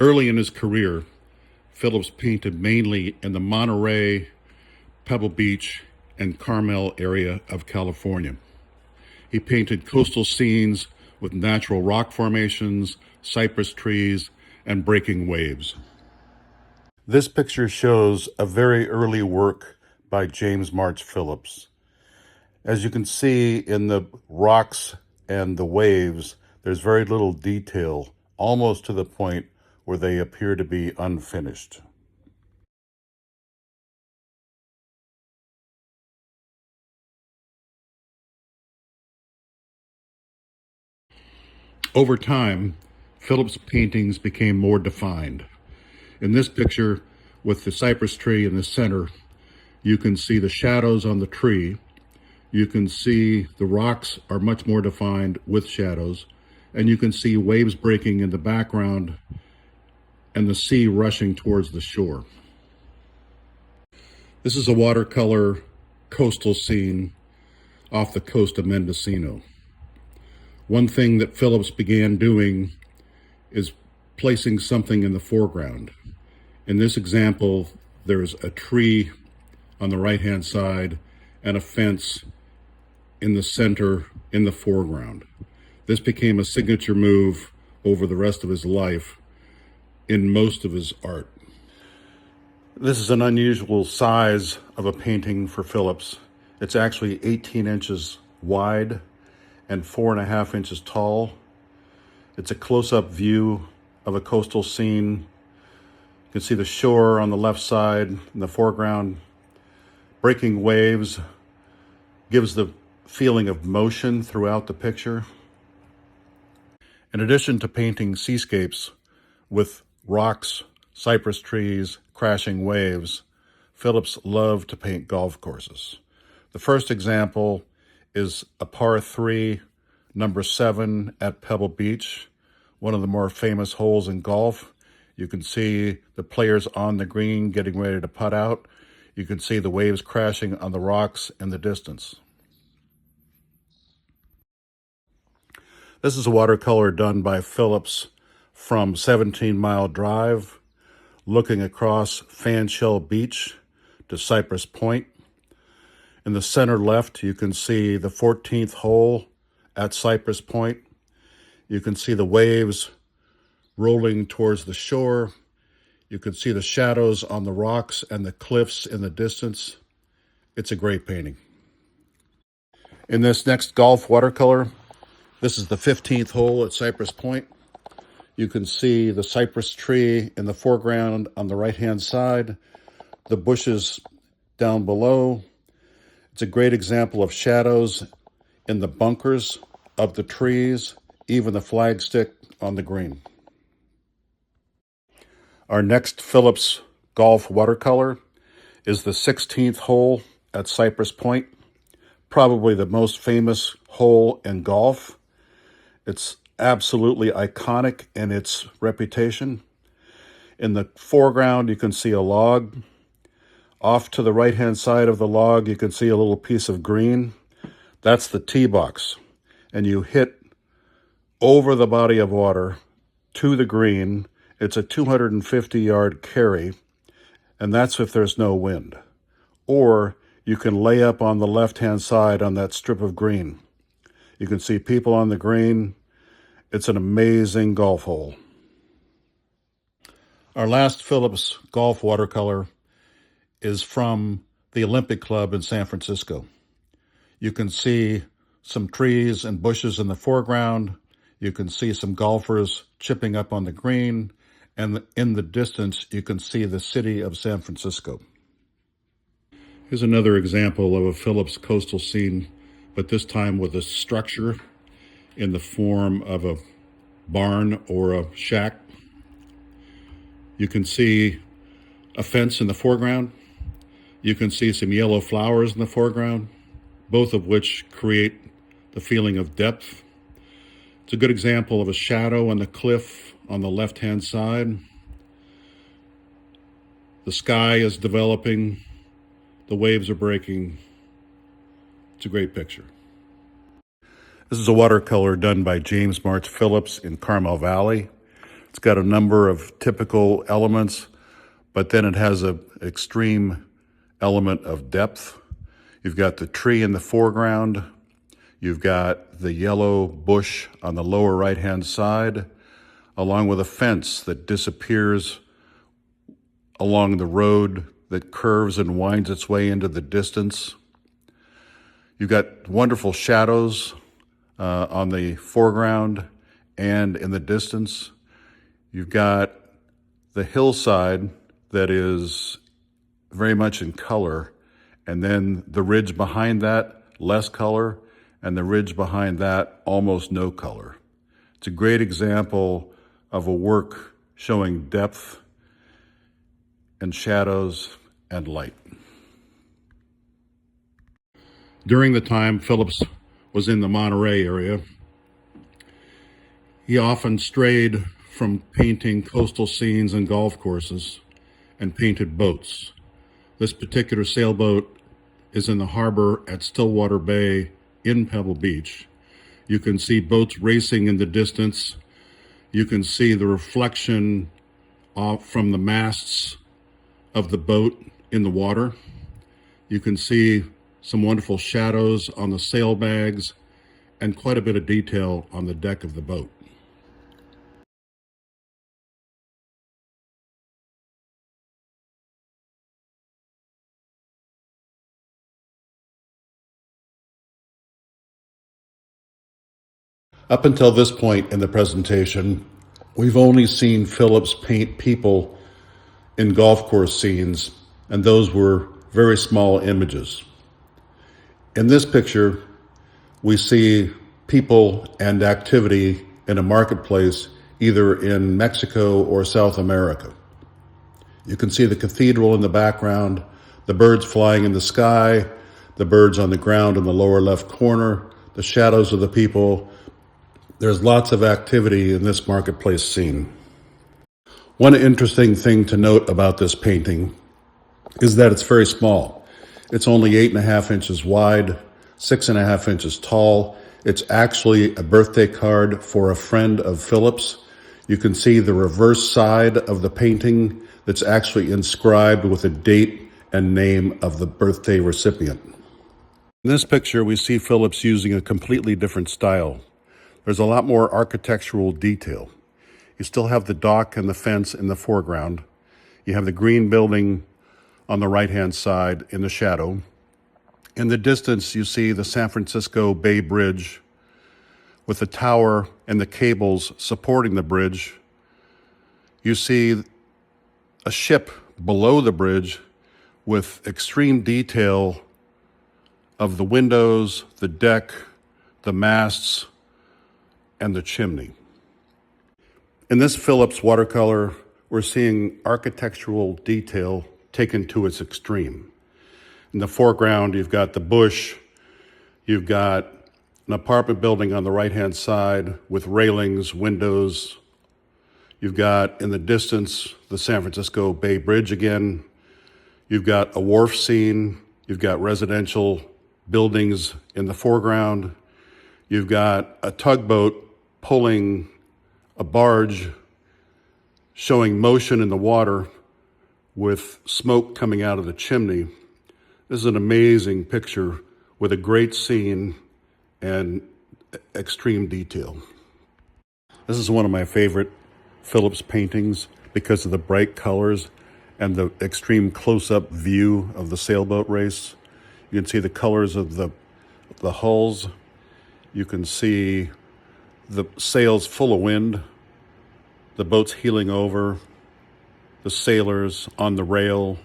Early in his career, Phillips painted mainly in the Monterey, Pebble Beach, and Carmel area of California. He painted coastal scenes with natural rock formations, cypress trees, and breaking waves. This picture shows a very early work by James March Phillips. As you can see in the rocks and the waves, there's very little detail, almost to the point where they appear to be unfinished. Over time, Phillips' paintings became more defined. In this picture, with the cypress tree in the center, you can see the shadows on the tree. You can see the rocks are much more defined with shadows, and you can see waves breaking in the background and the sea rushing towards the shore. This is a watercolor coastal scene off the coast of Mendocino. One thing that Phillips began doing is placing something in the foreground. In this example, there's a tree on the right-hand side and a fence in the center in the foreground. This became a signature move over the rest of his life in most of his art. This is an unusual size of a painting for Phillips. It's actually 18 inches wide and 4.5 inches tall. It's a close-up view of a coastal scene. You can see the shore on the left side in the foreground. Breaking waves gives the feeling of motion throughout the picture. In addition to painting seascapes with rocks, cypress trees, crashing waves, Phillips loved to paint golf courses. The first example is a par 3, number 7 at Pebble Beach, one of the more famous holes in golf. You can see the players on the green getting ready to putt out. You can see the waves crashing on the rocks in the distance. This is a watercolor done by Phillips from 17 Mile Drive, looking across Fan Shell Beach to Cypress Point. In the center left, you can see the 14th hole at Cypress Point. You can see the waves rolling towards the shore. You can see the shadows on the rocks and the cliffs in the distance. It's a great painting. In this next golf watercolor, this is the 15th hole at Cypress Point. You can see the cypress tree in the foreground on the right-hand side, the bushes down below. It's a great example of shadows in the bunkers of the trees, even the flagstick on the green. Our next Phillips golf watercolor is the 16th hole at Cypress Point, probably the most famous hole in golf. It's absolutely iconic in its reputation. In the foreground, you can see a log. Off to the right-hand side of the log, you can see a little piece of green. That's the tee box. And you hit over the body of water to the green. It's a 250-yard carry, and that's if there's no wind. Or you can lay up on the left-hand side on that strip of green. You can see people on the green. It's an amazing golf hole. Our last Phillips golf watercolor is from the Olympic Club in San Francisco. You can see some trees and bushes in the foreground. You can see some golfers chipping up on the green. And in the distance, you can see the city of San Francisco. Here's another example of a Phillips coastal scene, but this time with a structure in the form of a barn or a shack. You can see a fence in the foreground. You can see some yellow flowers in the foreground, both of which create the feeling of depth. It's a good example of a shadow on the cliff on the left-hand side. The sky is developing. The waves are breaking. It's a great picture. This is a watercolor done by James March Phillips in Carmel Valley. It's got a number of typical elements, but then it has an extreme element of depth. You've got the tree in the foreground. You've got the yellow bush on the lower right-hand side, along with a fence that disappears along the road that curves and winds its way into the distance. You've got wonderful shadows on the foreground and in the distance. You've got the hillside that is very much in color, and then the ridge behind that, less color, and the ridge behind that, almost no color. It's a great example of a work showing depth and shadows and light. During the time Phillips was in the Monterey area, he often strayed from painting coastal scenes and golf courses and painted boats. This particular sailboat is in the harbor at Stillwater Bay in Pebble Beach. You can see boats racing in the distance. You can see the reflection from the masts of the boat in the water. You can see some wonderful shadows on the sailbags and quite a bit of detail on the deck of the boat. Up until this point in the presentation, we've only seen Phillips paint people in golf course scenes, and those were very small images. In this picture, we see people and activity in a marketplace either in Mexico or South America. You can see the cathedral in the background, the birds flying in the sky, the birds on the ground in the lower left corner, the shadows of the people. There's lots of activity in this marketplace scene. One interesting thing to note about this painting is that it's very small. It's only 8.5 inches wide, 6.5 inches tall. It's actually a birthday card for a friend of Phillips. You can see the reverse side of the painting that's actually inscribed with a date and name of the birthday recipient. In this picture, we see Phillips using a completely different style. There's a lot more architectural detail. You still have the dock and the fence in the foreground. You have the green building on the right-hand side in the shadow. In the distance, you see the San Francisco Bay Bridge with the tower and the cables supporting the bridge. You see a ship below the bridge with extreme detail of the windows, the deck, the masts, and the chimney. In this Phillips watercolor, we're seeing architectural detail taken to its extreme. In the foreground, you've got the bush, you've got an apartment building on the right-hand side with railings, windows. You've got, in the distance, the San Francisco Bay Bridge again. You've got a wharf scene. You've got residential buildings in the foreground. You've got a tugboat pulling a barge, showing motion in the water with smoke coming out of the chimney. This is an amazing picture with a great scene and extreme detail. This is one of my favorite Phillips paintings because of the bright colors and the extreme close-up view of the sailboat race. You can see the colors of the hulls. You can see the sails full of wind, the boat's heeling over, the sailors on the rail,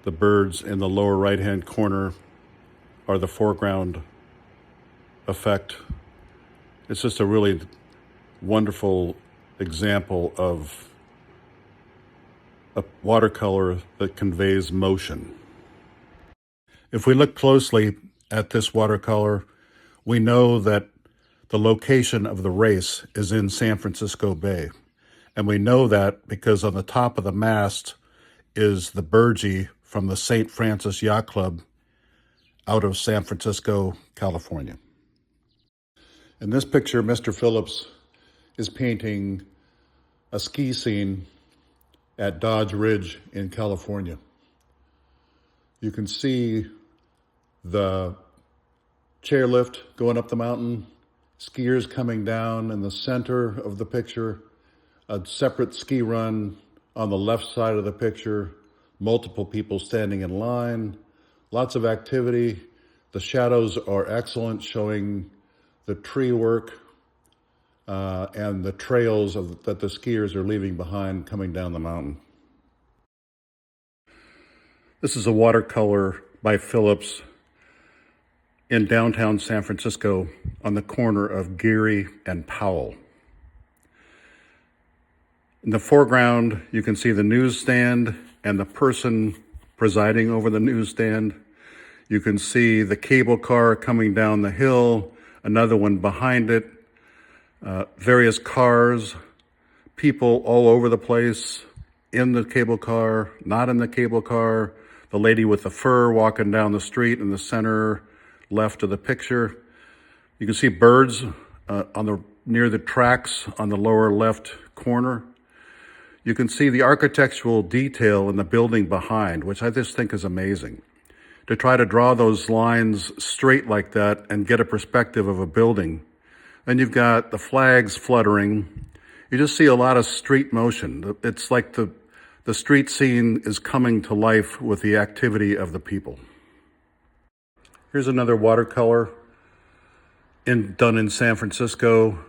the birds in the lower right-hand corner are the foreground effect. It's just a really wonderful example of a watercolor that conveys motion. If we look closely at this watercolor, we know that the location of the race is in San Francisco Bay. And we know that because on the top of the mast is the burgee from the St. Francis Yacht Club out of San Francisco, a ski scene at Dodge Ridge in California. You can see the chairlift going up the mountain, skiers coming down in the center of the picture, a separate ski run on the left side of the picture, multiple people standing in line, lots of activity. The shadows are excellent, showing the tree work and the trails that the skiers are leaving behind coming down the mountain. This is a watercolor by Phillips in downtown San Francisco on the corner of Geary and Powell. In the foreground, you can see the newsstand and the person presiding over the newsstand. You can see the cable car coming down the hill, another one behind it, various cars, people all over the place, in the cable car, not in the cable car, the lady with the fur walking down the street in the center left of the picture. You can see birds near the tracks on the lower left corner. You can see the architectural detail in the building behind, which I just think is amazing. To try to draw those lines straight like that and get a perspective of a building. Then you've got the flags fluttering. You just see a lot of street motion. It's like the street scene is coming to life with the activity of the people. Here's another watercolor done in San Francisco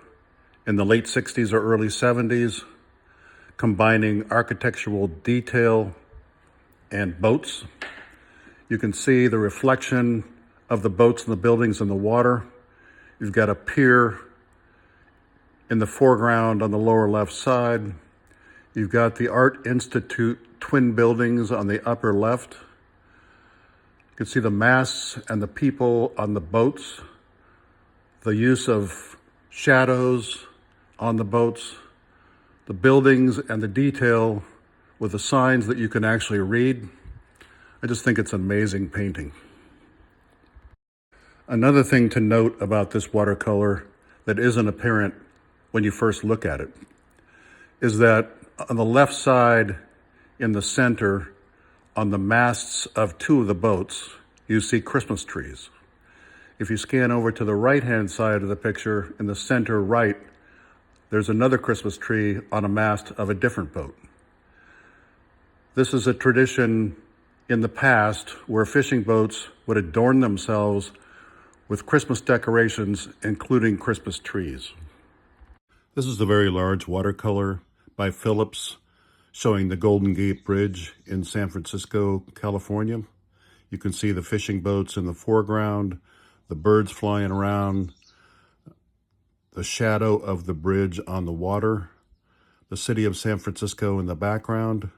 in the late 60s or early 70s, combining architectural detail and boats. You can see the reflection of the boats and the buildings in the water. You've got a pier in the foreground on the lower left side. You've got the Art Institute twin buildings on the upper left. You can see the masts and the people on the boats, the use of shadows on the boats, the buildings and the detail with the signs that you can actually read. I just think it's an amazing painting. Another thing to note about this watercolor that isn't apparent when you first look at it is that on the left side in the center, on the masts of two of the boats, you see Christmas trees. If you scan over to the right-hand side of the picture, in the center right, there's another Christmas tree on a mast of a different boat. This is a tradition in the past where fishing boats would adorn themselves with Christmas decorations, including Christmas trees. This is a very large watercolor by Phillips showing the Golden Gate Bridge in San Francisco, California. You can see the fishing boats in the foreground, the birds flying around, the shadow of the bridge on the water, the city of San Francisco in the background,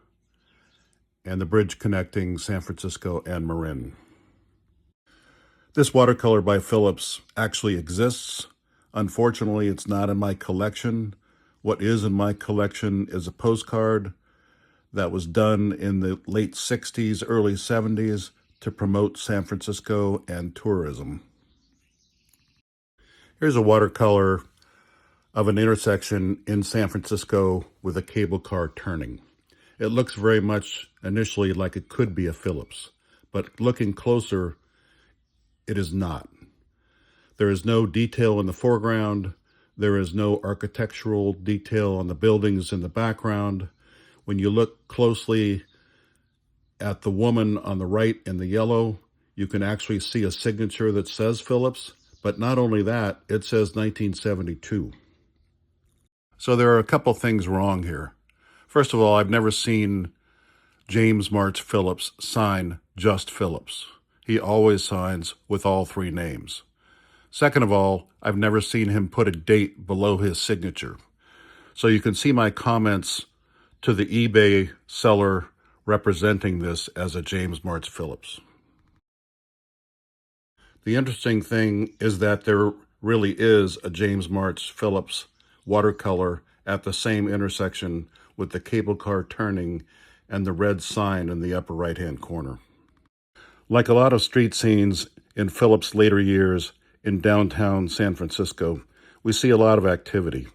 and the bridge connecting San Francisco and Marin. This watercolor by Phillips actually exists. Unfortunately, it's not in my collection. What is in my collection is a postcard that was done in the late 60s, early 70s to promote San Francisco and tourism. Here's a watercolor of an intersection in San Francisco with a cable car turning. It looks very much initially like it could be a Phillips, but looking closer, it is not. There is no detail in the foreground. There is no architectural detail on the buildings in the background. When you look closely at the woman on the right in the yellow, you can actually see a signature that says Phillips, but not only that, it says 1972. So there are a couple things wrong here. First of all, I've never seen James March Phillips sign just Phillips. He always signs with all three names. Second of all, I've never seen him put a date below his signature. So you can see my comments to the eBay seller representing this as a James March Phillips. The interesting thing is that there really is a James March Phillips watercolor at the same intersection with the cable car turning and the red sign in the upper right-hand corner. Like a lot of street scenes in Phillips' later years in downtown San Francisco, we see a lot of activity.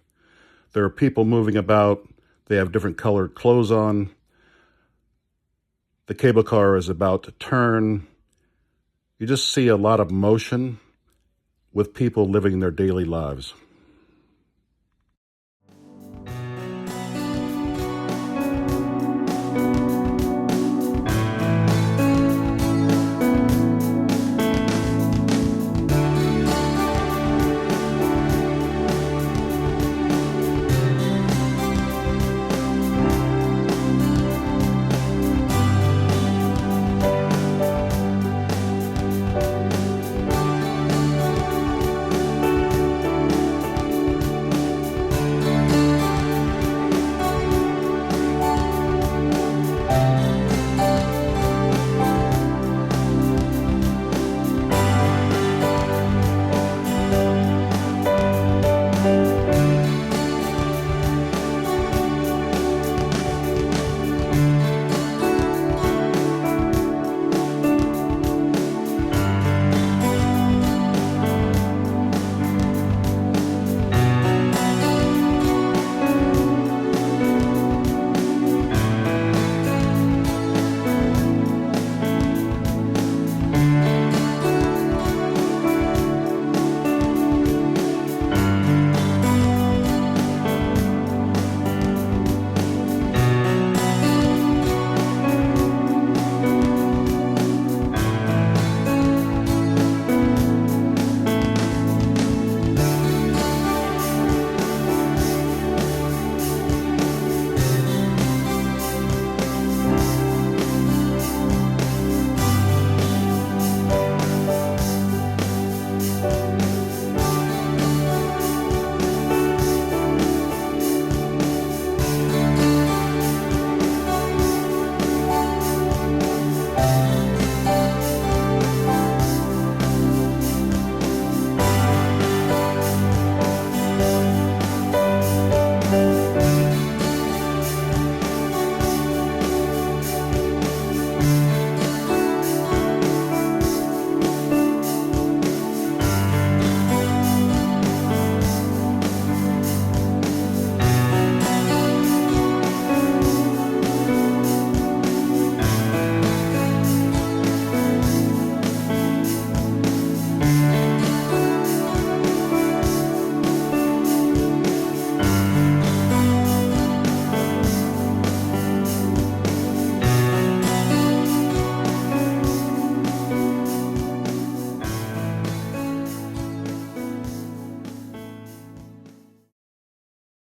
There are people moving about. They have different colored clothes on. The cable car is about to turn. You just see a lot of motion with people living their daily lives.